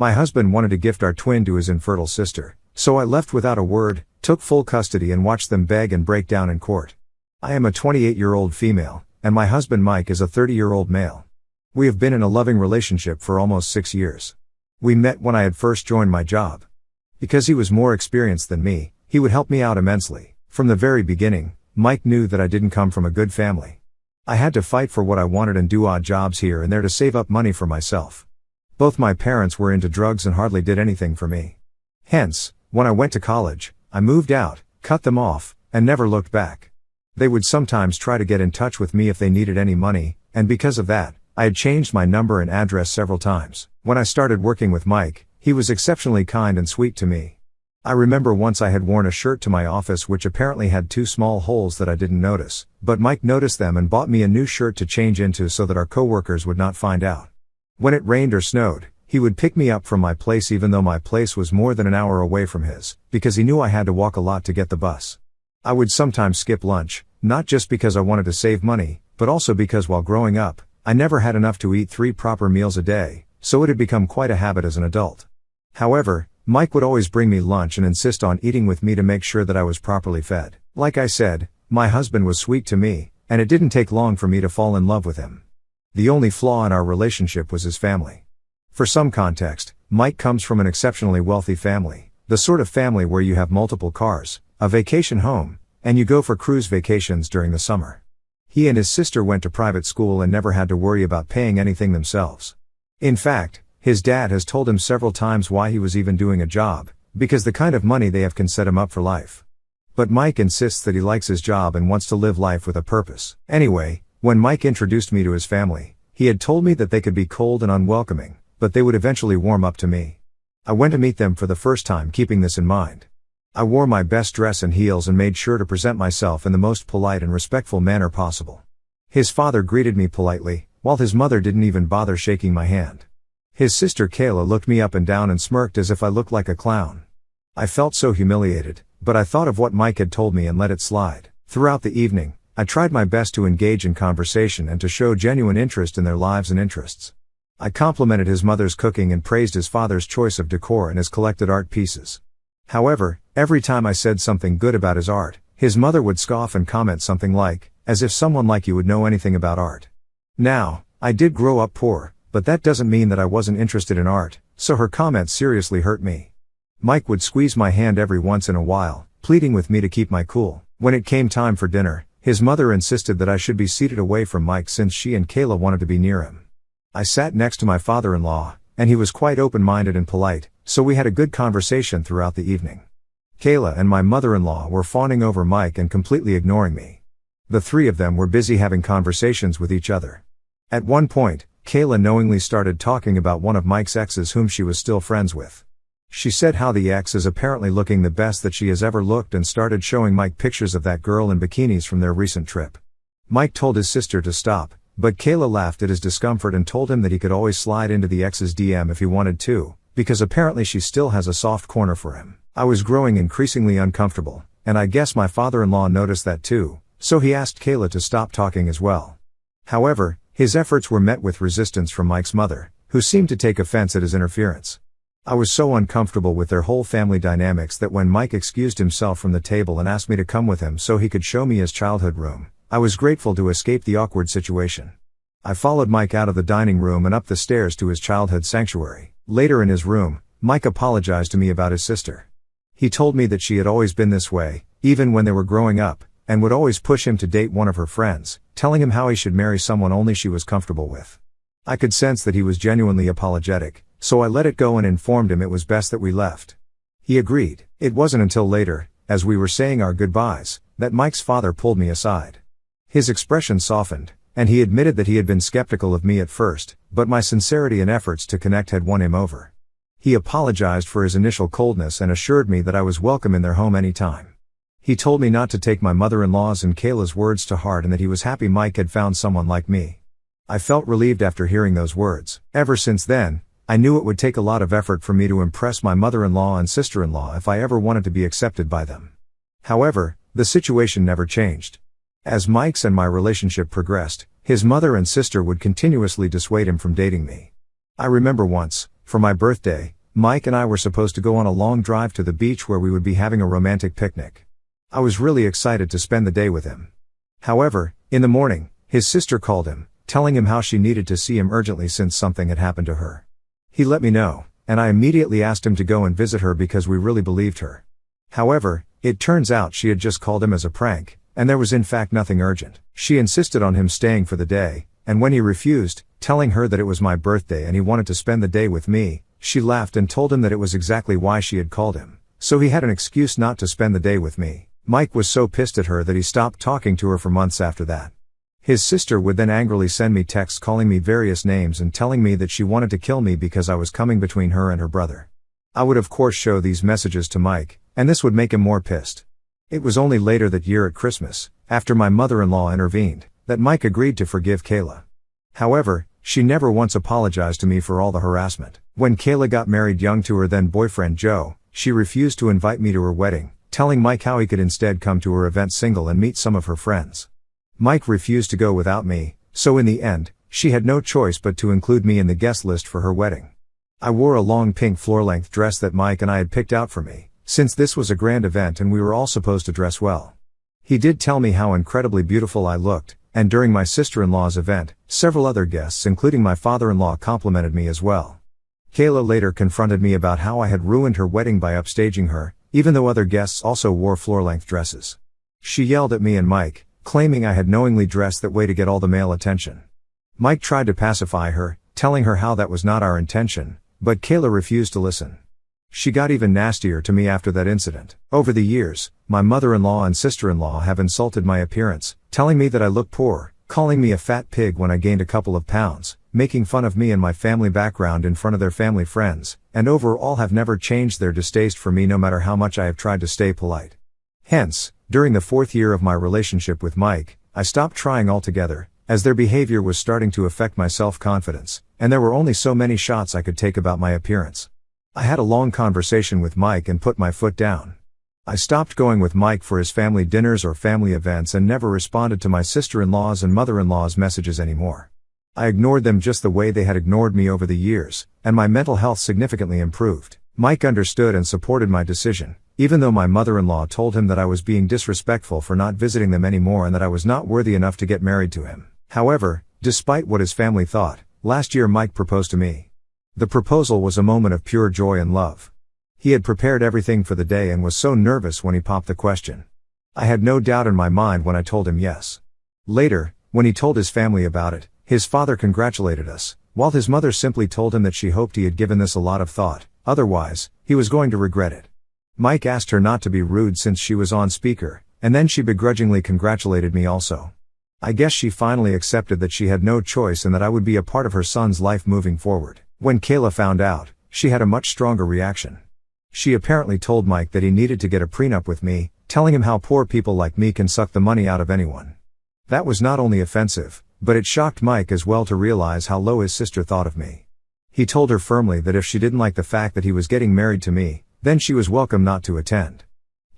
My husband wanted to gift our twin to his infertile sister, so I left without a word, took full custody and watched them beg and break down in court. I am a 28-year-old female, and my husband Mike is a 30-year-old male. We have been in a loving relationship for almost 6 years. We met when I had first joined my job. Because he was more experienced than me, he would help me out immensely. From the very beginning, Mike knew that I didn't come from a good family. I had to fight for what I wanted and do odd jobs here and there to save up money for myself. Both my parents were into drugs and hardly did anything for me. Hence, when I went to college, I moved out, cut them off, and never looked back. They would sometimes try to get in touch with me if they needed any money, and because of that, I had changed my number and address several times. When I started working with Mike, he was exceptionally kind and sweet to me. I remember once I had worn a shirt to my office which apparently had 2 small holes that I didn't notice, but Mike noticed them and bought me a new shirt to change into so that our coworkers would not find out. When it rained or snowed, he would pick me up from my place even though my place was more than an hour away from his, because he knew I had to walk a lot to get the bus. I would sometimes skip lunch, not just because I wanted to save money, but also because while growing up, I never had enough to eat 3 proper meals a day, so it had become quite a habit as an adult. However, Mike would always bring me lunch and insist on eating with me to make sure that I was properly fed. Like I said, my husband was sweet to me, and it didn't take long for me to fall in love with him. The only flaw in our relationship was his family. For some context, Mike comes from an exceptionally wealthy family, the sort of family where you have multiple cars, a vacation home, and you go for cruise vacations during the summer. He and his sister went to private school and never had to worry about paying anything themselves. In fact, his dad has told him several times why he was even doing a job, because the kind of money they have can set him up for life. But Mike insists that he likes his job and wants to live life with a purpose. Anyway, when Mike introduced me to his family, he had told me that they could be cold and unwelcoming, but they would eventually warm up to me. I went to meet them for the first time keeping this in mind. I wore my best dress and heels and made sure to present myself in the most polite and respectful manner possible. His father greeted me politely, while his mother didn't even bother shaking my hand. His sister Kayla looked me up and down and smirked as if I looked like a clown. I felt so humiliated, but I thought of what Mike had told me and let it slide. Throughout the evening, I tried my best to engage in conversation and to show genuine interest in their lives and interests. I complimented his mother's cooking and praised his father's choice of decor and his collected art pieces. However, every time I said something good about his art, his mother would scoff and comment something like, "As if someone like you would know anything about art." Now, I did grow up poor, but that doesn't mean that I wasn't interested in art, so her comments seriously hurt me. Mike would squeeze my hand every once in a while, pleading with me to keep my cool. When it came time for dinner, his mother insisted that I should be seated away from Mike since she and Kayla wanted to be near him. I sat next to my father-in-law, and he was quite open-minded and polite, so we had a good conversation throughout the evening. Kayla and my mother-in-law were fawning over Mike and completely ignoring me. The 3 of them were busy having conversations with each other. At one point, Kayla knowingly started talking about one of Mike's exes whom she was still friends with. She said how the ex is apparently looking the best that she has ever looked and started showing Mike pictures of that girl in bikinis from their recent trip. Mike told his sister to stop, but Kayla laughed at his discomfort and told him that he could always slide into the ex's DM if he wanted to, because apparently she still has a soft corner for him. I was growing increasingly uncomfortable, and I guess my father-in-law noticed that too, so he asked Kayla to stop talking as well. However, his efforts were met with resistance from Mike's mother, who seemed to take offense at his interference. I was so uncomfortable with their whole family dynamics that when Mike excused himself from the table and asked me to come with him so he could show me his childhood room, I was grateful to escape the awkward situation. I followed Mike out of the dining room and up the stairs to his childhood sanctuary. Later in his room, Mike apologized to me about his sister. He told me that she had always been this way, even when they were growing up, and would always push him to date one of her friends, telling him how he should marry someone only she was comfortable with. I could sense that he was genuinely apologetic, so I let it go and informed him it was best that we left. He agreed. It wasn't until later, as we were saying our goodbyes, that Mike's father pulled me aside. His expression softened, and he admitted that he had been skeptical of me at first, but my sincerity and efforts to connect had won him over. He apologized for his initial coldness and assured me that I was welcome in their home anytime. He told me not to take my mother-in-law's and Kayla's words to heart and that he was happy Mike had found someone like me. I felt relieved after hearing those words. Ever since then, I knew it would take a lot of effort for me to impress my mother-in-law and sister-in-law if I ever wanted to be accepted by them. However, the situation never changed. As Mike's and my relationship progressed, his mother and sister would continuously dissuade him from dating me. I remember once, for my birthday, Mike and I were supposed to go on a long drive to the beach where we would be having a romantic picnic. I was really excited to spend the day with him. However, in the morning, his sister called him, telling him how she needed to see him urgently since something had happened to her. He let me know, and I immediately asked him to go and visit her because we really believed her. However, it turns out she had just called him as a prank, and there was in fact nothing urgent. She insisted on him staying for the day, and when he refused, telling her that it was my birthday and he wanted to spend the day with me, she laughed and told him that it was exactly why she had called him, so he had an excuse not to spend the day with me. Mike was so pissed at her that he stopped talking to her for months after that. His sister would then angrily send me texts calling me various names and telling me that she wanted to kill me because I was coming between her and her brother. I would of course show these messages to Mike, and this would make him more pissed. It was only later that year at Christmas, after my mother-in-law intervened, that Mike agreed to forgive Kayla. However, she never once apologized to me for all the harassment. When Kayla got married young to her then boyfriend Joe, she refused to invite me to her wedding, telling Mike how he could instead come to her event single and meet some of her friends. Mike refused to go without me, so in the end, she had no choice but to include me in the guest list for her wedding. I wore a long pink floor-length dress that Mike and I had picked out for me, since this was a grand event and we were all supposed to dress well. He did tell me how incredibly beautiful I looked, and during my sister-in-law's event, several other guests including my father-in-law complimented me as well. Kayla later confronted me about how I had ruined her wedding by upstaging her, even though other guests also wore floor-length dresses. She yelled at me and Mike, claiming I had knowingly dressed that way to get all the male attention. Mike tried to pacify her, telling her how that was not our intention, but Kayla refused to listen. She got even nastier to me after that incident. Over the years, my mother-in-law and sister-in-law have insulted my appearance, telling me that I look poor, calling me a fat pig when I gained a couple of pounds, making fun of me and my family background in front of their family friends, and overall have never changed their distaste for me no matter how much I have tried to stay polite. Hence, during the 4th year of my relationship with Mike, I stopped trying altogether, as their behavior was starting to affect my self-confidence, and there were only so many shots I could take about my appearance. I had a long conversation with Mike and put my foot down. I stopped going with Mike for his family dinners or family events and never responded to my sister-in-law's and mother-in-law's messages anymore. I ignored them just the way they had ignored me over the years, and my mental health significantly improved. Mike understood and supported my decision, even though my mother-in-law told him that I was being disrespectful for not visiting them anymore and that I was not worthy enough to get married to him. However, despite what his family thought, last year Mike proposed to me. The proposal was a moment of pure joy and love. He had prepared everything for the day and was so nervous when he popped the question. I had no doubt in my mind when I told him yes. Later, when he told his family about it, his father congratulated us, while his mother simply told him that she hoped he had given this a lot of thought, otherwise, he was going to regret it. Mike asked her not to be rude since she was on speaker, and then she begrudgingly congratulated me also. I guess she finally accepted that she had no choice and that I would be a part of her son's life moving forward. When Kayla found out, she had a much stronger reaction. She apparently told Mike that he needed to get a prenup with me, telling him how poor people like me can suck the money out of anyone. That was not only offensive, but it shocked Mike as well to realize how low his sister thought of me. He told her firmly that if she didn't like the fact that he was getting married to me, then she was welcome not to attend.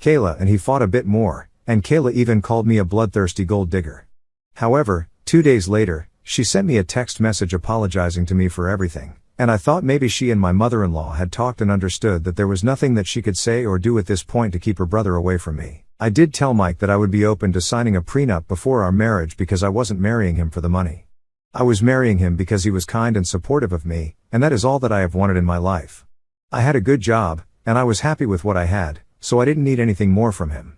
Kayla and he fought a bit more, and Kayla even called me a bloodthirsty gold digger. However, 2 days later, she sent me a text message apologizing to me for everything. And I thought maybe she and my mother-in-law had talked and understood that there was nothing that she could say or do at this point to keep her brother away from me. I did tell Mike that I would be open to signing a prenup before our marriage because I wasn't marrying him for the money. I was marrying him because he was kind and supportive of me, and that is all that I have wanted in my life. I had a good job, and I was happy with what I had, so I didn't need anything more from him.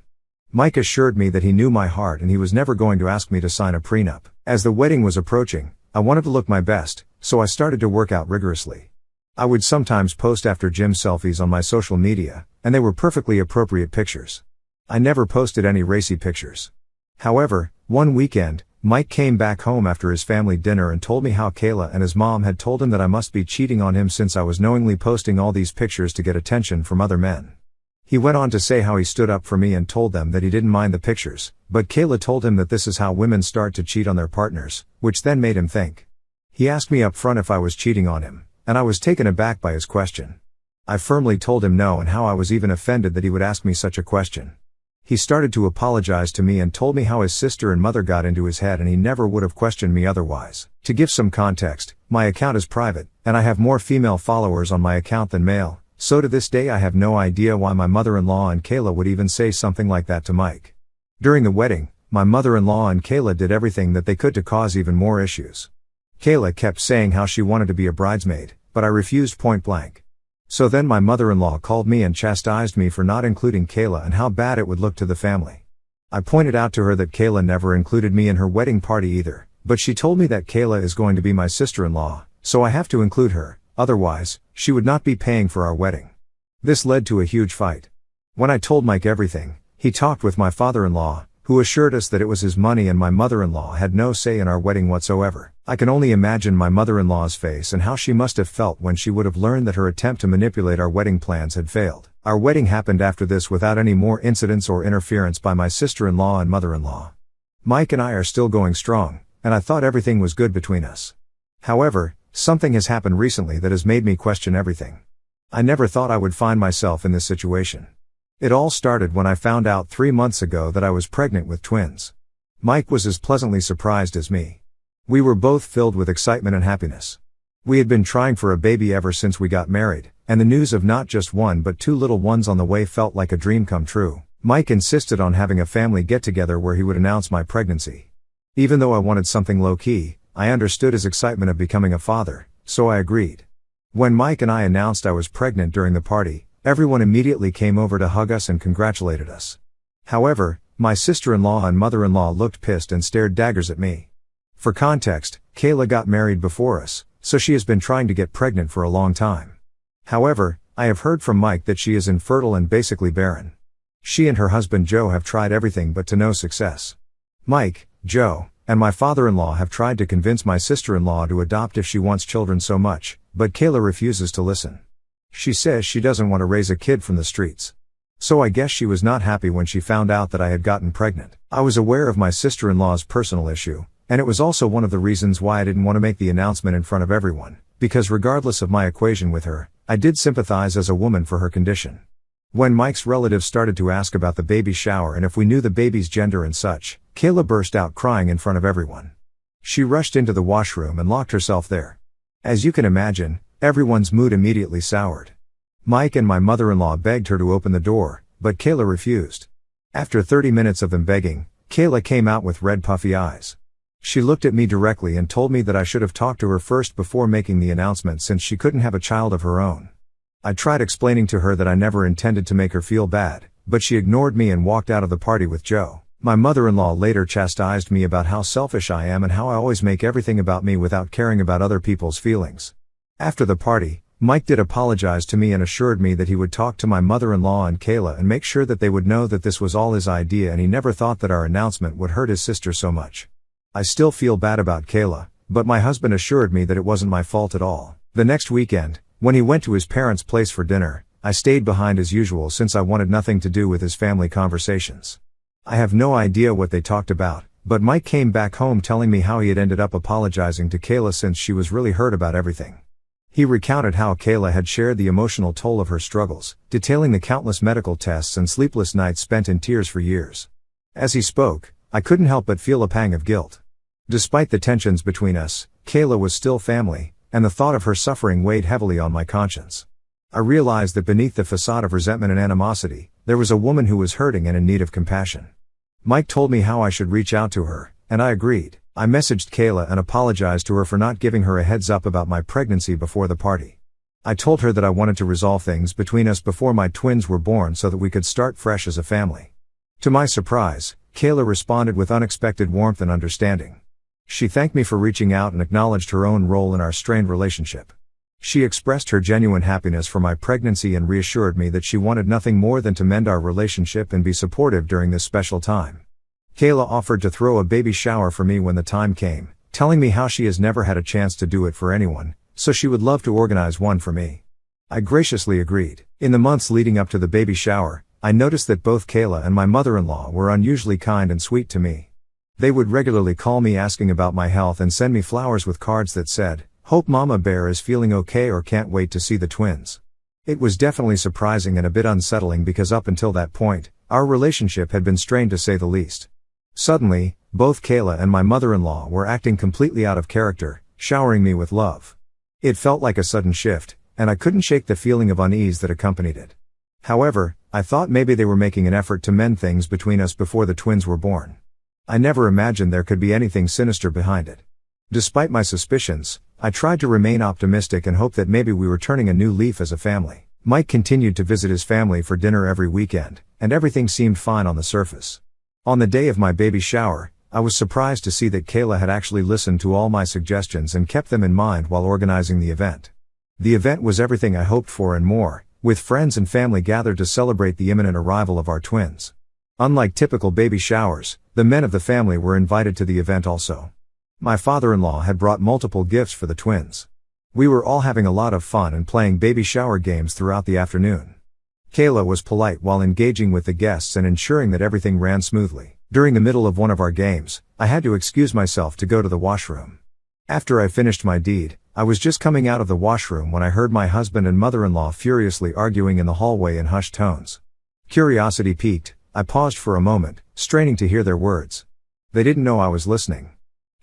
Mike assured me that he knew my heart and he was never going to ask me to sign a prenup. As the wedding was approaching, I wanted to look my best, so I started to work out rigorously. I would sometimes post after gym selfies on my social media, and they were perfectly appropriate pictures. I never posted any racy pictures. However, one weekend, Mike came back home after his family dinner and told me how Kayla and his mom had told him that I must be cheating on him since I was knowingly posting all these pictures to get attention from other men. He went on to say how he stood up for me and told them that he didn't mind the pictures, but Kayla told him that this is how women start to cheat on their partners, which then made him think. He asked me up front if I was cheating on him, and I was taken aback by his question. I firmly told him no and how I was even offended that he would ask me such a question. He started to apologize to me and told me how his sister and mother got into his head and he never would have questioned me otherwise. To give some context, my account is private, and I have more female followers on my account than male, so to this day I have no idea why my mother-in-law and Kayla would even say something like that to Mike. During the wedding, my mother-in-law and Kayla did everything that they could to cause even more issues. Kayla kept saying how she wanted to be a bridesmaid, but I refused point blank. So then my mother-in-law called me and chastised me for not including Kayla and how bad it would look to the family. I pointed out to her that Kayla never included me in her wedding party either, but she told me that Kayla is going to be my sister-in-law, so I have to include her, otherwise, she would not be paying for our wedding. This led to a huge fight. When I told Mike everything, he talked with my father-in-law, who assured us that it was his money and my mother-in-law had no say in our wedding whatsoever. I can only imagine my mother-in-law's face and how she must have felt when she would have learned that her attempt to manipulate our wedding plans had failed. Our wedding happened after this without any more incidents or interference by my sister-in-law and mother-in-law. Mike and I are still going strong, and I thought everything was good between us. However, something has happened recently that has made me question everything. I never thought I would find myself in this situation. It all started when I found out 3 months ago that I was pregnant with twins. Mike was as pleasantly surprised as me. We were both filled with excitement and happiness. We had been trying for a baby ever since we got married, and the news of not just one but 2 little ones on the way felt like a dream come true. Mike insisted on having a family get-together where he would announce my pregnancy. Even though I wanted something low-key, I understood his excitement of becoming a father, so I agreed. When Mike and I announced I was pregnant during the party, everyone immediately came over to hug us and congratulated us. However, my sister-in-law and mother-in-law looked pissed and stared daggers at me. For context, Kayla got married before us, so she has been trying to get pregnant for a long time. However, I have heard from Mike that she is infertile and basically barren. She and her husband Joe have tried everything but to no success. Mike, Joe, and my father-in-law have tried to convince my sister-in-law to adopt if she wants children so much, but Kayla refuses to listen. She says she doesn't want to raise a kid from the streets. So I guess she was not happy when she found out that I had gotten pregnant. I was aware of my sister-in-law's personal issue, and it was also one of the reasons why I didn't want to make the announcement in front of everyone, because regardless of my equation with her, I did sympathize as a woman for her condition. When Mike's relatives started to ask about the baby shower and if we knew the baby's gender and such, Kayla burst out crying in front of everyone. She rushed into the washroom and locked herself there. As you can imagine, everyone's mood immediately soured. Mike and my mother-in-law begged her to open the door, but Kayla refused. After 30 minutes of them begging, Kayla came out with red puffy eyes. She looked at me directly and told me that I should have talked to her first before making the announcement since she couldn't have a child of her own. I tried explaining to her that I never intended to make her feel bad, but she ignored me and walked out of the party with Joe. My mother-in-law later chastised me about how selfish I am and how I always make everything about me without caring about other people's feelings. After the party, Mike did apologize to me and assured me that he would talk to my mother-in-law and Kayla and make sure that they would know that this was all his idea and he never thought that our announcement would hurt his sister so much. I still feel bad about Kayla, but my husband assured me that it wasn't my fault at all. The next weekend, when he went to his parents' place for dinner, I stayed behind as usual since I wanted nothing to do with his family conversations. I have no idea what they talked about, but Mike came back home telling me how he had ended up apologizing to Kayla since she was really hurt about everything. He recounted how Kayla had shared the emotional toll of her struggles, detailing the countless medical tests and sleepless nights spent in tears for years. As he spoke, I couldn't help but feel a pang of guilt. Despite the tensions between us, Kayla was still family, and the thought of her suffering weighed heavily on my conscience. I realized that beneath the facade of resentment and animosity, there was a woman who was hurting and in need of compassion. Mike told me how I should reach out to her, and I agreed. I messaged Kayla and apologized to her for not giving her a heads up about my pregnancy before the party. I told her that I wanted to resolve things between us before my twins were born so that we could start fresh as a family. To my surprise, Kayla responded with unexpected warmth and understanding. She thanked me for reaching out and acknowledged her own role in our strained relationship. She expressed her genuine happiness for my pregnancy and reassured me that she wanted nothing more than to mend our relationship and be supportive during this special time. Kayla offered to throw a baby shower for me when the time came, telling me how she has never had a chance to do it for anyone, so she would love to organize one for me. I graciously agreed. In the months leading up to the baby shower, I noticed that both Kayla and my mother-in-law were unusually kind and sweet to me. They would regularly call me asking about my health and send me flowers with cards that said, "Hope Mama Bear is feeling okay," or "Can't wait to see the twins." It was definitely surprising and a bit unsettling because up until that point, Our relationship had been strained to say the least. Suddenly, both Kayla and my mother-in-law were acting completely out of character, showering me with love. It felt like a sudden shift, and I couldn't shake the feeling of unease that accompanied it. However, I thought maybe they were making an effort to mend things between us before the twins were born. I never imagined there could be anything sinister behind it. Despite my suspicions, I tried to remain optimistic and hope that maybe we were turning a new leaf as a family. Mike continued to visit his family for dinner every weekend, and everything seemed fine on the surface. On the day of my baby shower, I was surprised to see that Kayla had actually listened to all my suggestions and kept them in mind while organizing the event. The event was everything I hoped for and more, with friends and family gathered to celebrate the imminent arrival of our twins. Unlike typical baby showers, the men of the family were invited to the event also. My father-in-law had brought multiple gifts for the twins. We were all having a lot of fun and playing baby shower games throughout the afternoon. Kayla was polite while engaging with the guests and ensuring that everything ran smoothly. During the middle of one of our games, I had to excuse myself to go to the washroom. After I finished my deed, I was just coming out of the washroom when I heard my husband and mother-in-law furiously arguing in the hallway in hushed tones. Curiosity piqued, I paused for a moment, straining to hear their words. They didn't know I was listening.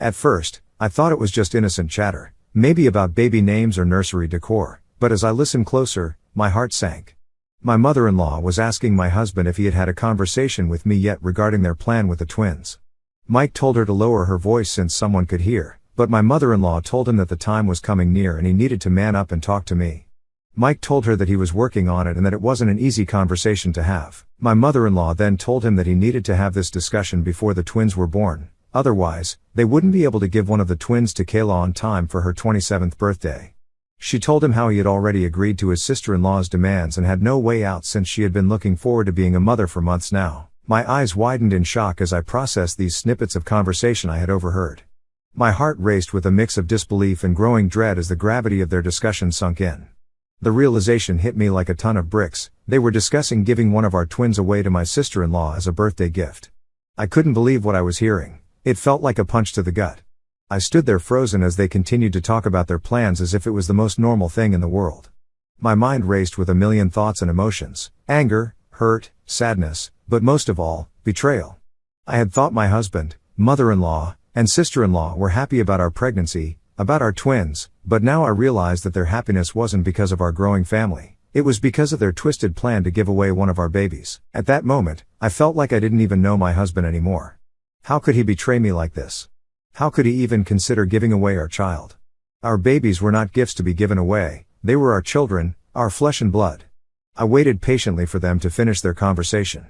At first, I thought it was just innocent chatter, maybe about baby names or nursery decor, but as I listened closer, my heart sank. My mother-in-law was asking my husband if he had had a conversation with me yet regarding their plan with the twins. Mike told her to lower her voice since someone could hear, but my mother-in-law told him that the time was coming near and he needed to man up and talk to me. Mike told her that he was working on it and that it wasn't an easy conversation to have. My mother-in-law then told him that he needed to have this discussion before the twins were born. Otherwise, they wouldn't be able to give one of the twins to Kayla on time for her 27th birthday. She told him how he had already agreed to his sister-in-law's demands and had no way out since she had been looking forward to being a mother for months now. My eyes widened in shock as I processed these snippets of conversation I had overheard. My heart raced with a mix of disbelief and growing dread as the gravity of their discussion sunk in. The realization hit me like a ton of bricks. They were discussing giving one of our twins away to my sister-in-law as a birthday gift. I couldn't believe what I was hearing. It felt like a punch to the gut. I stood there frozen as they continued to talk about their plans as if it was the most normal thing in the world. My mind raced with a million thoughts and emotions: anger, hurt, sadness, but most of all, betrayal. I had thought my husband, mother-in-law, and sister-in-law were happy about our pregnancy, about our twins, but now I realized that their happiness wasn't because of our growing family. It was because of their twisted plan to give away one of our babies. At that moment, I felt like I didn't even know my husband anymore. How could he betray me like this? How could he even consider giving away our child? Our babies were not gifts to be given away, they were our children, our flesh and blood. I waited patiently for them to finish their conversation.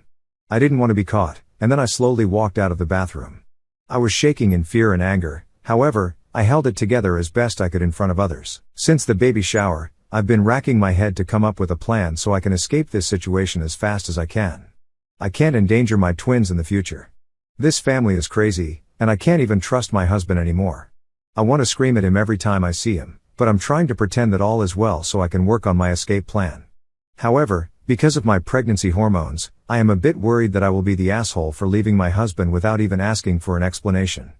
I didn't want to be caught, and then I slowly walked out of the bathroom. I was shaking in fear and anger, however, I held it together as best I could in front of others. Since the baby shower, I've been racking my head to come up with a plan so I can escape this situation as fast as I can. I can't endanger my twins in the future. This family is crazy, and I can't even trust my husband anymore. I want to scream at him every time I see him, but I'm trying to pretend that all is well so I can work on my escape plan. However, because of my pregnancy hormones, I am a bit worried that I will be the asshole for leaving my husband without even asking for an explanation.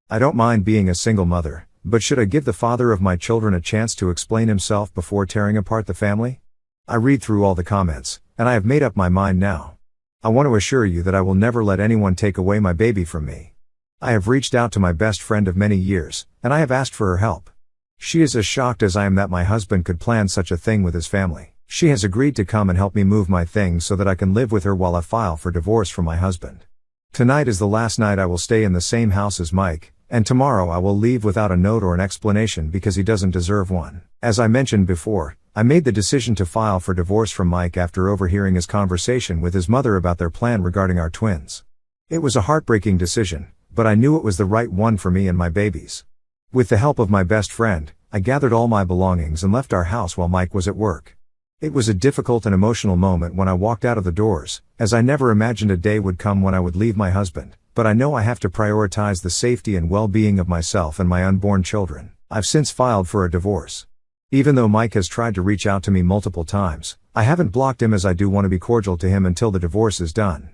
I don't mind being a single mother, but should I give the father of my children a chance to explain himself before tearing apart the family? I read through all the comments, and I have made up my mind now. I want to assure you that I will never let anyone take away my baby from me. I have reached out to my best friend of many years, and I have asked for her help. She is as shocked as I am that my husband could plan such a thing with his family. She has agreed to come and help me move my things so that I can live with her while I file for divorce from my husband. Tonight is the last night I will stay in the same house as Mike, and tomorrow I will leave without a note or an explanation because he doesn't deserve one. As I mentioned before, I made the decision to file for divorce from Mike after overhearing his conversation with his mother about their plan regarding our twins. It was a heartbreaking decision, but I knew it was the right one for me and my babies. With the help of my best friend, I gathered all my belongings and left our house while Mike was at work. It was a difficult and emotional moment when I walked out of the doors, as I never imagined a day would come when I would leave my husband, but I know I have to prioritize the safety and well-being of myself and my unborn children. I've since filed for a divorce. Even though Mike has tried to reach out to me multiple times, I haven't blocked him as I do want to be cordial to him until the divorce is done.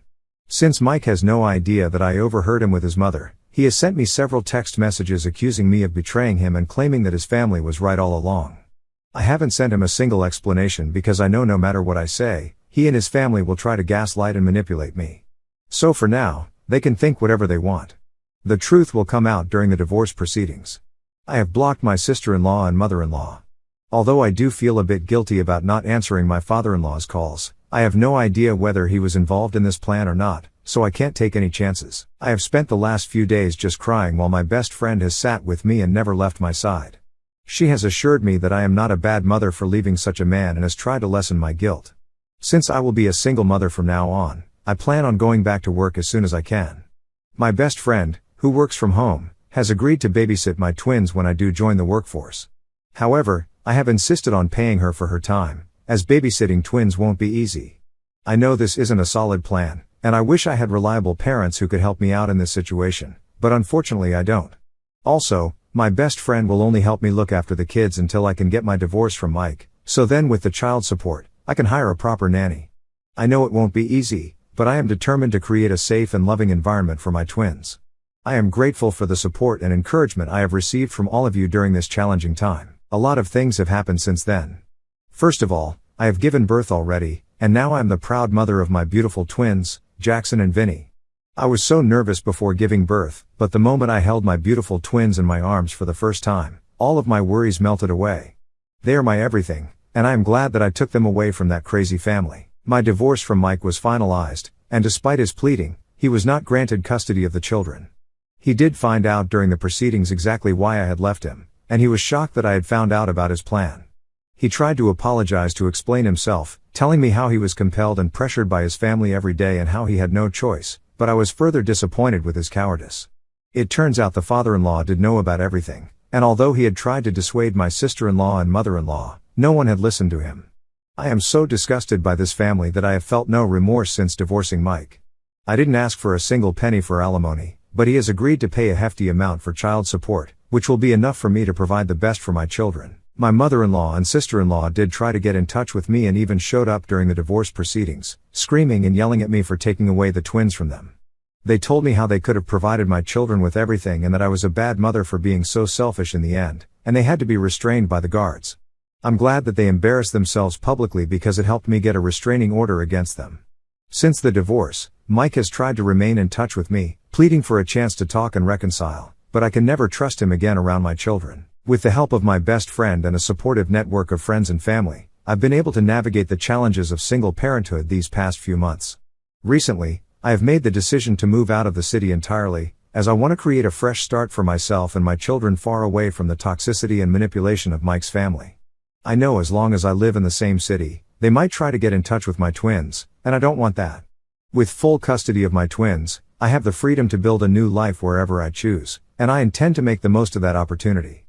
Since Mike has no idea that I overheard him with his mother, he has sent me several text messages accusing me of betraying him and claiming that his family was right all along. I haven't sent him a single explanation because I know no matter what I say, He and his family will try to gaslight and manipulate me. So for now, they can think whatever they want. The truth will come out during the divorce proceedings. I have blocked my sister-in-law and mother-in-law. Although I do feel a bit guilty about not answering my father-in-law's calls, I have no idea whether he was involved in this plan or not, so I can't take any chances. I have spent the last few days just crying while my best friend has sat with me and never left my side. She has assured me that I am not a bad mother for leaving such a man and has tried to lessen my guilt. Since I will be a single mother from now on, I plan on going back to work as soon as I can. My best friend, who works from home, has agreed to babysit my twins when I do join the workforce. However, I have insisted on paying her for her time, as babysitting twins won't be easy. I know this isn't a solid plan, and I wish I had reliable parents who could help me out in this situation, but unfortunately I don't. Also, my best friend will only help me look after the kids until I can get my divorce from Mike, so then with the child support, I can hire a proper nanny. I know it won't be easy, but I am determined to create a safe and loving environment for my twins. I am grateful for the support and encouragement I have received from all of you during this challenging time. A lot of things have happened since then. First of all, I have given birth already, and now I am the proud mother of my beautiful twins, Jackson and Vinny. I was so nervous before giving birth, but the moment I held my beautiful twins in my arms for the first time, all of my worries melted away. They are my everything, and I am glad that I took them away from that crazy family. My divorce from Mike was finalized, and despite his pleading, he was not granted custody of the children. He did find out during the proceedings exactly why I had left him, and he was shocked that I had found out about his plan. He tried to apologize to explain himself, telling me how he was compelled and pressured by his family every day and how he had no choice, but I was further disappointed with his cowardice. It turns out the father-in-law did know about everything, and although he had tried to dissuade my sister-in-law and mother-in-law, no one had listened to him. I am so disgusted by this family that I have felt no remorse since divorcing Mike. I didn't ask for a single penny for alimony, but he has agreed to pay a hefty amount for child support, which will be enough for me to provide the best for my children. My mother-in-law and sister-in-law did try to get in touch with me and even showed up during the divorce proceedings, screaming and yelling at me for taking away the twins from them. They told me how they could have provided my children with everything and that I was a bad mother for being so selfish in the end, and they had to be restrained by the guards. I'm glad that they embarrassed themselves publicly because it helped me get a restraining order against them. Since the divorce, Mike has tried to remain in touch with me, pleading for a chance to talk and reconcile, but I can never trust him again around my children. With the help of my best friend and a supportive network of friends and family, I've been able to navigate the challenges of single parenthood these past few months. Recently, I have made the decision to move out of the city entirely, as I want to create a fresh start for myself and my children far away from the toxicity and manipulation of Mike's family. I know as long as I live in the same city, they might try to get in touch with my twins, and I don't want that. With full custody of my twins, I have the freedom to build a new life wherever I choose, and I intend to make the most of that opportunity.